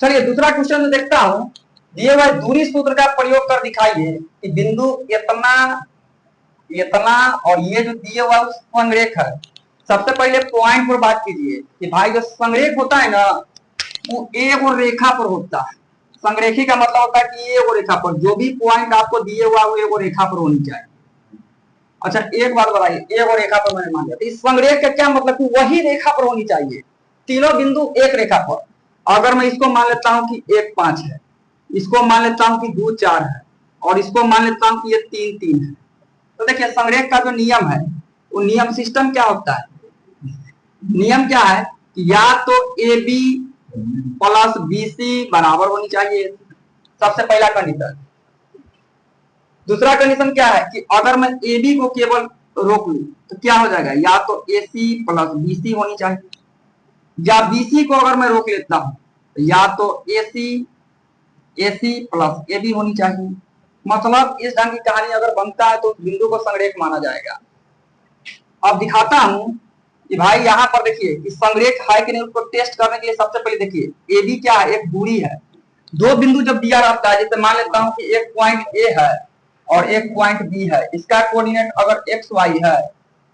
चलिए दूसरा क्वेश्चन देखता हूं। दिए हुए दूरी सूत्र का प्रयोग कर दिखाइए कि बिंदु इतना इतना और ये जो दिए हुआ संरेख है। सबसे पहले पॉइंट पर बात कीजिए कि भाई जो संरेख होता है ना वो एक और रेखा पर होता है। संरेखी का मतलब होता है कि एक और रेखा पर जो भी पॉइंट आपको दिए हुआ वो एक और रेखा पर होनी चाहिए। अच्छा एक बात बताइए, एक और रेखा पर मैंने मान लिया, तो इस संरेख का क्या मतलब कि वही रेखा पर होनी चाहिए, तीनों बिंदु एक रेखा पर। अगर मैं इसको मान लेता हूं कि 1 5 है, इसको मान लेता हूं कि 2 4 है और इसको मान लेता हूं कि ये 3 3 है, तो देखिए संरेख का जो नियम है वो नियम सिस्टम क्या होता है, नियम क्या है कि या तो A B plus B C बराबर होनी चाहिए, सबसे पहला कंडीशन। दूसरा कंडीशन क्या है कि अगर मैं ए बी को केवल रोक लूं तो क्या हो जाएगा, या तो ए सी प्लस बी सी होनी चाहिए, या बी सी को अगर मैं रोक लेता हूं तो या तो ए सी प्लस ए बी होनी चाहिए। मतलब इस ढंग की कहानी अगर बनता है तो बिंदु को संरेख माना जाएगा। अब दिखाता हूं कि भाई यहां पर देखिए कि संरेख है कि नहीं, उसको टेस्ट करने के लिए सबसे पहले देखिए ए बी क्या है, एक दूरी है। दो बिंदु जब दिया रहता है, जैसे मान लेता हूं कि एक पॉइंट ए है और एक पॉइंट बी है, इसका कोऑर्डिनेट अगर एक्स वाई है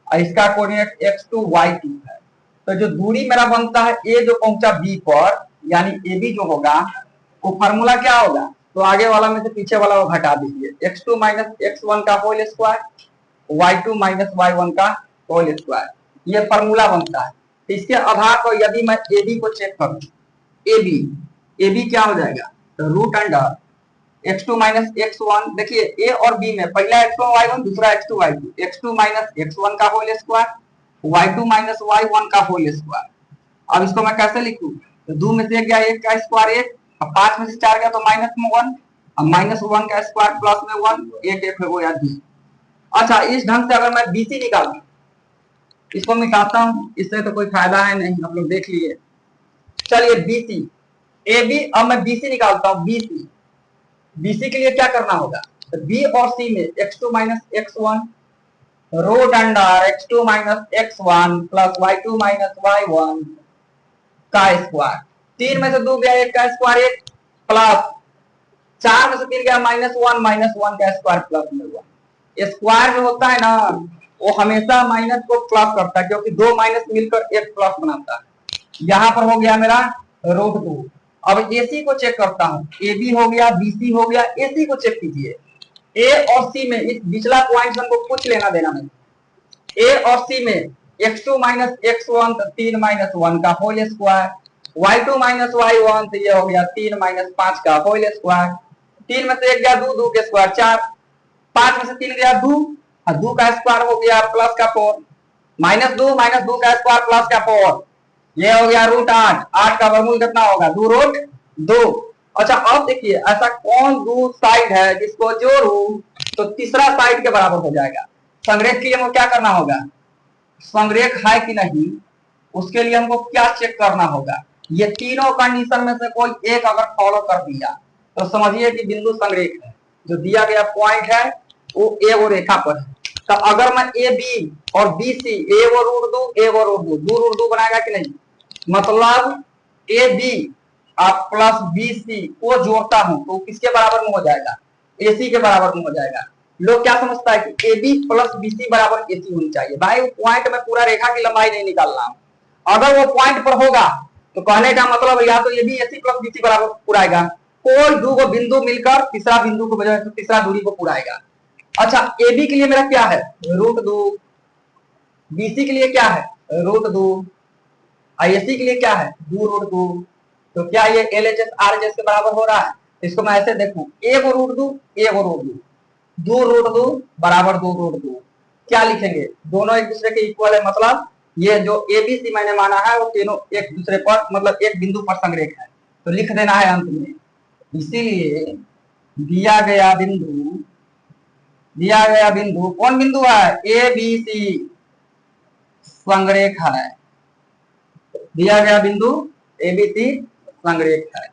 और इसका कोऑर्डिनेट x2 y2 है, तो जो दूरी मेरा बनता है ए जो पहुंचा बी पर यानी ए बी जो होगा वो फार्मूला क्या होगा, तो आगे वाला में से पीछे वाला वो घटा दीजिए, x2 माइनस x1 का whole square y2 minus y1 का होल स्क्वायर, ये फार्मूला बनता है। इसके आधार पर यदि मैं ए बी को चेक करूं, ए बी क्या हो जाएगा, तो root under x2 minus x1, देखिए ए और बी में पहला x1 y1 दूसरा x2 y2, x2 minus x1 का whole square y2 minus y1 का होल स्क्वायर। अब इसको मैं कैसे लिखूं, तो 2 में से गया 1 का स्क्वायर 1, अब 5 में से 4 गया तो माइनस में 1, अब माइनस 1 का स्क्वायर प्लस में 1, 1 1 हो गया 2। अच्छा इस ढंग से अगर मैं बीसी निकालूं, इसको मिटाता हूं, इससे तो कोई फायदा है नहीं, हम लोग देख लिए। चलिए बीसी ए बी, अब मैं बीसी निकालता हूं, बीसी बीसी के लिए क्या करना होगा, तो बी और सी में x2 minus x1 root under x2 minus x1 plus y2 minus y1 का स्क्वायर, 3 में से 2 गया 1 का स्क्वायर 1 प्लस 4 में से 3 गया माइनस 1 का स्क्वायर प्लस में 1। स्क्वायर जो होता है ना वो हमेशा माइनस को प्लस करता है, क्योंकि दो माइनस मिलकर एक प्लस बनाता है। यहां पर हो गया मेरा रूट 2। अब एसी को चेक करता हूं, ए बी हो गया, बीसी हो गया, एसी को चेक कीजिए। ए और सी में इस पिछला पॉइंट को कुछ लेना देना नहीं। ए और सी में x2 माइनस x1 तो 3 माइनस 1 का whole square, y2 minus y1 तो ये हो गया 3 माइनस 5 का होल स्क्वायर, 3 में से 1 गया 2, 2 के स्क्वायर 4, 5 में से 3 गया 2 और 2 का स्क्वायर हो गया प्लस का 4, माइनस 2 का स्क्वायर प्लस का 4, ये हो गया रूट 8, 8 का वर्गमूल कितना होगा 2 रूट 2। अच्छा अब देखिए ऐसा कौन दो साइड है जिसको जोड़ू तो तीसरा साइड के बराबर हो जाएगा। संरेख के लिए हमको क्या करना होगा, संरेख है कि नहीं उसके लिए हमको क्या चेक करना होगा, ये तीनों कंडीशन में से कोई एक अगर फॉलो कर दिया तो समझिए कि बिंदु संरेख है। जो दिया गया पॉइंट है वो ए वो रेखा पर है। तो अगर मैं ए बी और बी सी ए वो रूट दू ए वो रूट दू रूट दू बनाएगा कि नहीं, मतलब ए बी आप प्लस बी सी को जोड़ता हूं तो किसके बराबर में हो जाएगा, ए सी के बराबर में हो जाएगा। लोग क्या समझता है कि A B plus B C बराबर ए सी होनी चाहिए, भाई वो पॉइंट में पूरा रेखा की लंबाई नहीं निकालना। अगर वो पॉइंट पर होगा तो कहने का मतलब या तो A B A C plus B C बराबर पुराएगा, कोई दो को बिंदु मिलकर तीसरा बिंदु को बजाय तीसरा दूरी को पुराएगा। अच्छा ए बी के लिए मेरा क्या है रूट 2, बीसी के लिए क्या है रूट 2, आईएससी के लिए क्या है 2 रूट 2, तो क्या ये एलएचएस आरएचएस के बराबर हो रहा है। इसको मैं ऐसे देखूं, ए को रूट 2 ए को रूट 2 रूट 2 बराबर 2 रूट 2, क्या लिखेंगे दोनों एक दूसरे के इक्वल है, मतलब ये जो एबीसी मैंने माना है वो तीनों एक दूसरे पर मतलब एक बिंदु पर संरेख है, तो लिख देना है अंत में। इसीलिए दिया गया बिंदु कौन बिंदु है, ए बी सी संरेख है। दिया गया बिंदु एबीसी संरेख है।